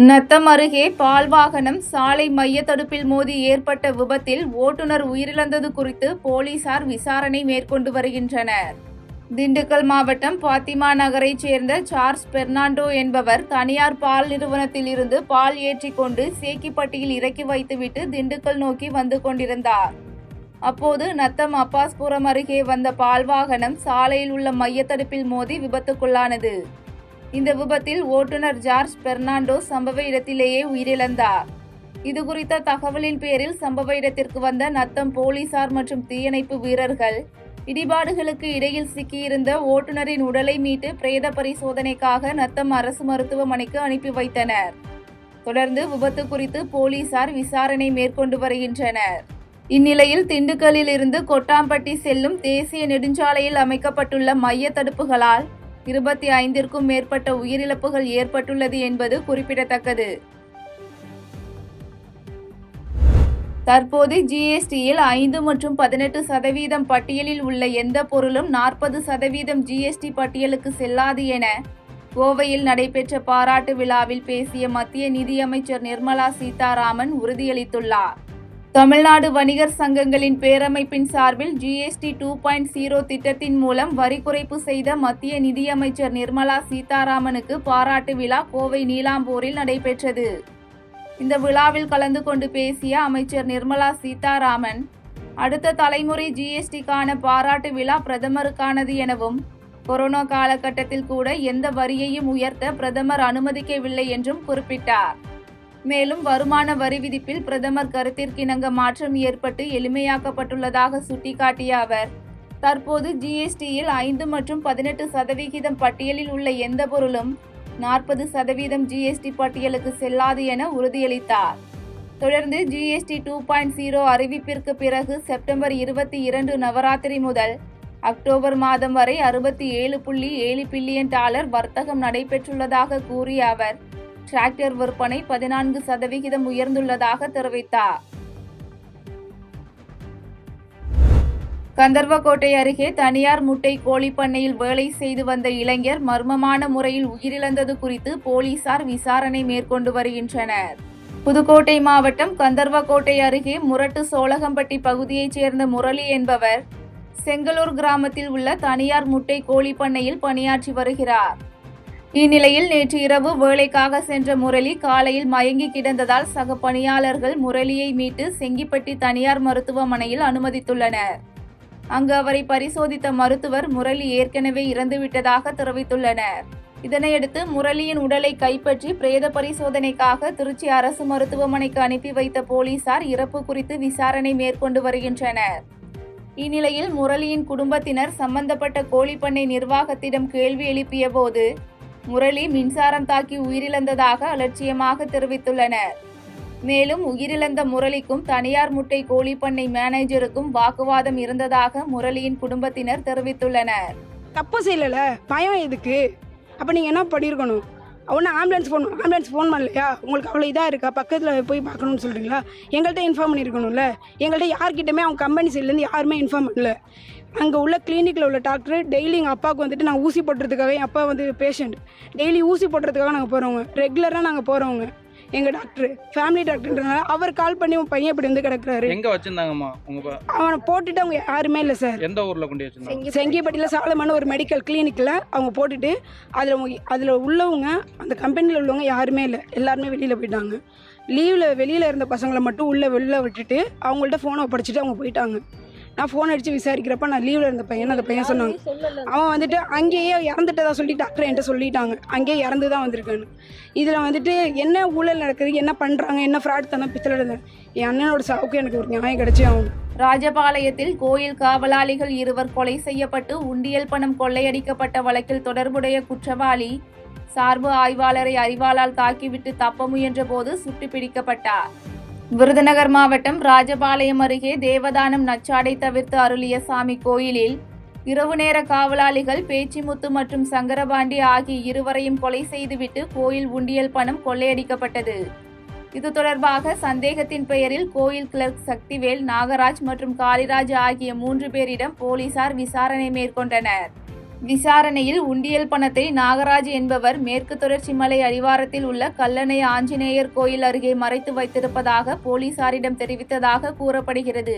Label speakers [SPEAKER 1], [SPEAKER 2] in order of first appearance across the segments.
[SPEAKER 1] நத்தம் அருகே பால் வாகனம் சாலை மைய தடுப்பில் மோதி ஏற்பட்ட விபத்தில் ஓட்டுநர் உயிரிழந்தது குறித்து போலீசார் விசாரணை மேற்கொண்டு வருகின்றனர். திண்டுக்கல் மாவட்டம் பாத்திமா நகரைச் சேர்ந்த சார்ஸ் பெர்னாண்டோ என்பவர் தனியார் பால் நிறுவனத்தில் இருந்து பால் ஏற்றிக்கொண்டு சேக்கிப்பட்டியில் இறக்கி வைத்துவிட்டு திண்டுக்கல் நோக்கி வந்து கொண்டிருந்தார். அப்போது நத்தம் அப்பாஸ்புரம் அருகே வந்த பால் வாகனம் சாலையில் உள்ள மைய தடுப்பில் மோதி விபத்துக்குள்ளானது. இந்த விபத்தில் ஓட்டுநர் ஜார்ஜ் பெர்னாண்டோ சம்பவ இடத்திலேயே உயிரிழந்தார். இதுகுறித்த தகவலின் பேரில் சம்பவ இடத்திற்கு வந்த நத்தம் போலீசார் மற்றும் தீயணைப்பு வீரர்கள் இடிபாடுகளுக்கு இடையில் சிக்கியிருந்த ஓட்டுநரின் உடலை மீட்டு பிரேத பரிசோதனைக்காக நத்தம் அரசு மருத்துவமனைக்கு அனுப்பி வைத்தனர். தொடர்ந்து விபத்து குறித்து போலீசார் விசாரணை மேற்கொண்டு வருகின்றனர். இந்நிலையில் திண்டுக்கல்லில் இருந்து கொட்டாம்பட்டி செல்லும் தேசிய நெடுஞ்சாலையில் அமைக்கப்பட்டுள்ள மைய தடுப்புகளால் 25ற்கும் மேற்பட்ட உயிரிழப்புகள் ஏற்பட்டுள்ளது என்பது குறிப்பிடத்தக்கது. தற்போது ஜிஎஸ்டியில் 5 மற்றும் 18% பட்டியலில் உள்ள எந்த பொருளும் 40% ஜிஎஸ்டி பட்டியலுக்கு செல்லாது என கோவையில் நடைபெற்ற பாராட்டு விழாவில் பேசிய மத்திய நிதியமைச்சர் நிர்மலா சீதாராமன் உறுதியளித்துள்ளார். தமிழ்நாடு வணிகர் சங்கங்களின் பேரமைப்பின் சார்பில் ஜிஎஸ்டி 2.0 திட்டத்தின் மூலம் வரி குறைப்பு செய்த மத்திய நிதியமைச்சர் நிர்மலா சீதாராமனுக்கு பாராட்டு விழா கோவை நீலாம்பூரில் நடைபெற்றது. இந்த விழாவில் கலந்து கொண்டு பேசிய அமைச்சர் நிர்மலா சீதாராமன், அடுத்த தலைமுறை ஜிஎஸ்டிக்கான பாராட்டு விழா பிரதமருக்கானது எனவும், கொரோனா காலகட்டத்தில் கூட எந்த வரியையும் உயர்த்த பிரதமர் அனுமதிக்கவில்லை என்றும் குறிப்பிட்டார். மேலும் வருமான வரி விதிப்பில் பிரதமர் கருத்திற்கிணங்க மாற்றம் ஏற்பட்டு எளிமையாக்கப்பட்டுள்ளதாக சுட்டிக்காட்டிய அவர், தற்போது ஜிஎஸ்டியில் 5 மற்றும் 18% பட்டியலில் உள்ள எந்த பொருளும் 40% ஜிஎஸ்டி பட்டியலுக்கு செல்லாது என உறுதியளித்தார். தொடர்ந்து ஜிஎஸ்டி 2.0 அறிவிப்பிற்கு பிறகு செப்டம்பர் 22 நவராத்திரி முதல் அக்டோபர் மாதம் வரை $67.7 பில்லியன் வர்த்தகம் நடைபெற்றுள்ளதாக கூறிய அவர், டிராக்டர் விற்பனை 14% உயர்ந்துள்ளதாக தெரிவித்தார். கந்தர்வக்கோட்டை அருகே தனியார் முட்டை கோழி பண்ணையில் வேலை செய்து வந்த இளைஞர் மர்மமான முறையில் உயிரிழந்தது குறித்து போலீசார் விசாரணை மேற்கொண்டு வருகின்றனர். புதுக்கோட்டை மாவட்டம் கந்தர்வக்கோட்டை அருகே முரட்டு சோளகம்பட்டி பகுதியைச் சேர்ந்த முரளி என்பவர் செங்கலூர் கிராமத்தில் உள்ள தனியார் முட்டை கோழி பண்ணையில் பணியாற்றி வருகிறார். இந்நிலையில் நேற்று இரவு வேலைக்காக சென்ற முரளி காலையில் மயங்கி கிடந்ததால் சக பணியாளர்கள் முரளியை மீட்டு செங்கிப்பட்டி தனியார் மருத்துவமனையில் அனுமதித்துள்ளனர். அங்கு அவரை பரிசோதித்த மருத்துவர் முரளி ஏற்கனவே இறந்துவிட்டதாக தெரிவித்துள்ளனர். இதனையடுத்து முரளியின் உடலை கைப்பற்றி பிரேத பரிசோதனைக்காக திருச்சி அரசு மருத்துவமனைக்கு அனுப்பி வைத்த போலீசார் இறப்பு குறித்து விசாரணை மேற்கொண்டு வருகின்றனர். இந்நிலையில் முரளியின் குடும்பத்தினர் சம்பந்தப்பட்ட கோழிப்பண்ணை நிர்வாகத்திடம் கேள்வி எழுப்பிய போது முரளி மின்சாரம் தாக்கி உயிரிழந்ததாக அலட்சியமாக தெரிவித்துள்ளனர். மேலும் உயிரிழந்த முரளிக்கும் தனியார் முட்டை கோழிப்பண்ணை மேனேஜருக்கும் வாக்குவாதம் இருந்ததாக முரளியின் குடும்பத்தினர் தெரிவித்துள்ளனர்.
[SPEAKER 2] தப்பு செய்யல, பயம் எதுக்கு? அப்ப நீங்க என்ன பண்ணிருக்கணும்? அவனை ஆம்புலன்ஸ் ஃபோன் பண்ணலையா? உங்களுக்கு அவ்வளோ இதாக இருக்கா, பக்கத்தில் போய் பார்க்கணும்னு சொல்கிறீங்களா? எங்கள்கிட்ட இன்ஃபார்ம் பண்ணியிருக்கணும்ல. எங்கள்கிட்ட யார்கிட்டமே அவங்க கம்பெனி சைட்லேருந்து யாருமே இன்ஃபார்ம் பண்ணல. அங்கே உள்ள கிளினிக்கில் உள்ள டாக்டர் டெய்லி எங்கள் அப்பாவுக்கு வந்துட்டு நாங்கள் ஊசி போடுறதுக்காக, என் அப்பா வந்து பேஷண்ட், டெய்லி ஊசி போடுறதுக்காக நாங்கள் போகிறவங்க, ரெகுலராக நாங்கள் போகிறவங்க. எங்கள் டாக்டர் ஃபேமிலி டாக்டர்ன்றனால அவர் கால் பண்ணி உன் பையன் இப்படி வந்து கிடக்குறாரு.
[SPEAKER 3] எங்கே வச்சுருந்தாங்கம்மா
[SPEAKER 2] அவனை போட்டுட்டு அவங்க யாருமே இல்லை சார்.
[SPEAKER 3] எந்த ஊரில் கொண்டு வச்சுருந்தாங்க?
[SPEAKER 2] செங்கிப்பட்டியில் சாலமான ஒரு மெடிக்கல் கிளினிக்கில் அவங்க போட்டுட்டு அதில் உள்ளவங்க, அந்த கம்பெனியில் உள்ளவங்க யாருமே இல்லை, எல்லாருமே வெளியில் போயிட்டாங்க. வெளியில் இருந்த பசங்களை மட்டும் வெளில விட்டுட்டு அவங்கள்ட்ட ஃபோனை ஒப்படைச்சிட்டு அவங்க போயிட்டாங்க. நான் ஃபோன் அடித்து விசாரிக்கிறப்ப நான் லீவில் இருந்த பையன் அந்த பையன் சொன்னாங்க, அவன் வந்துட்டு அங்கேயே இறந்துட்டதா சொல்லி டாக்டர் என்கிட்ட சொல்லிட்டாங்க, அங்கேயே இறந்து தான் வந்திருக்கான்னு. இதில் வந்துட்டு என்ன ஊழல் நடக்குது, என்ன பண்ணுறாங்க, என்ன ஃப்ராட் தானே பித்தளை. என் அண்ணனோட சாவுக்கு எனக்கு ஒரு நியாயம் கிடைச்சே ஆகும்.
[SPEAKER 1] ராஜபாளையத்தில் கோயில் காவலாளிகள் 2 கொலை செய்யப்பட்டு உண்டியல் பணம் கொள்ளையடிக்கப்பட்ட வழக்கில் தொடர்புடைய குற்றவாளி சார்பு ஆய்வாளரை அரிவாளால் தாக்கிவிட்டு தப்ப முயன்ற போது சுட்டு பிடிக்கப்பட்டார். விருதுநகர் மாவட்டம் ராஜபாளையம் அருகே தேவதானம் நச்சாடை தவிர்த்து அருளிய சாமி கோயிலில் இரவு நேர காவலாளிகள் பேச்சிமுத்து மற்றும் சங்கரபாண்டி ஆகிய இருவரையும் கொலை செய்துவிட்டு கோயில் உண்டியல் பணம் கொள்ளையடிக்கப்பட்டது. இது தொடர்பாக சந்தேகத்தின் பெயரில் கோயில் கிளர்க் சக்திவேல், நாகராஜ் மற்றும் காளிராஜ் ஆகிய 3 பேரிடம் போலீசார் விசாரணை மேற்கொண்டனர். விசாரணையில் உண்டியல் பணத்தை நாகராஜ் என்பவர் மேற்கு தொடர்ச்சி மலை அடிவாரத்தில் உள்ள கல்லணை ஆஞ்சநேயர் கோயில் அருகே மறைத்து வைத்திருப்பதாக போலீசாரிடம் தெரிவித்ததாக கூறப்படுகிறது.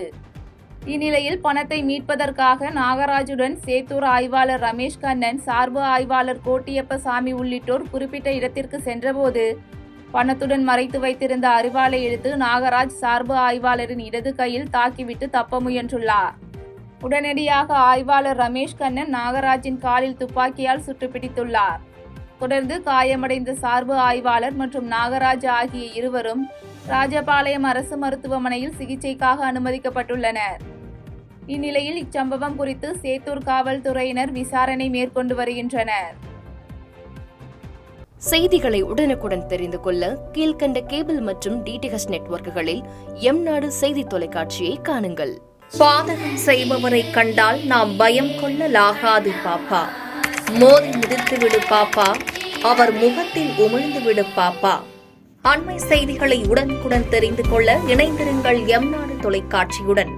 [SPEAKER 1] இந்நிலையில் பணத்தை மீட்பதற்காக நாகராஜுடன் சேத்தூர் ஆய்வாளர் ரமேஷ் கண்ணன், சார்பு ஆய்வாளர் கோட்டியப்ப சாமி உள்ளிட்டோர் குறிப்பிட்ட இடத்திற்கு சென்றபோது பணத்துடன் மறைத்து வைத்திருந்த அரிவாளை எடுத்து நாகராஜ் சார்பு ஆய்வாளரின் இடது கையில் தாக்கிவிட்டு தப்ப முயன்றுள்ளார். உடனடியாக ஆய்வாளர் ரமேஷ் கண்ணன் நாகராஜின் காலில் துப்பாக்கியால் சுட்டு பிடித்துள்ளார். தொடர்ந்து காயமடைந்த சார்பு ஆய்வாளர் மற்றும் நாகராஜ் ஆகிய இருவரும் ராஜபாளையம் அரசு மருத்துவமனையில் சிகிச்சைக்காக அனுமதிக்கப்பட்டுள்ளனர். இந்நிலையில் இச்சம்பவம் குறித்து சேத்தூர் காவல்துறையினர் விசாரணை மேற்கொண்டு வருகின்றனர்.
[SPEAKER 3] செய்திகளை உடனுக்குடன் தெரிந்து கொள்ள கீழ்க்கண்ட கேபிள் மற்றும் டிடிஎச் நெட்வொர்க்குகளில் எம்நாடு செய்தி தொலைக்காட்சியை காணுங்கள். பாதகம் செய்பவரை கண்டால் நாம் பயம் கொள்ளலாகாது பாப்பா. மோதி மிதித்து விடு பாப்பா, அவர் முகத்தில் உமிழ்ந்து விடு பாப்பா. அண்மை செய்திகளை உடனுக்குடன் தெரிந்து கொள்ள இணைந்திருங்கள் எம்நாடு தொலைக்காட்சியுடன்.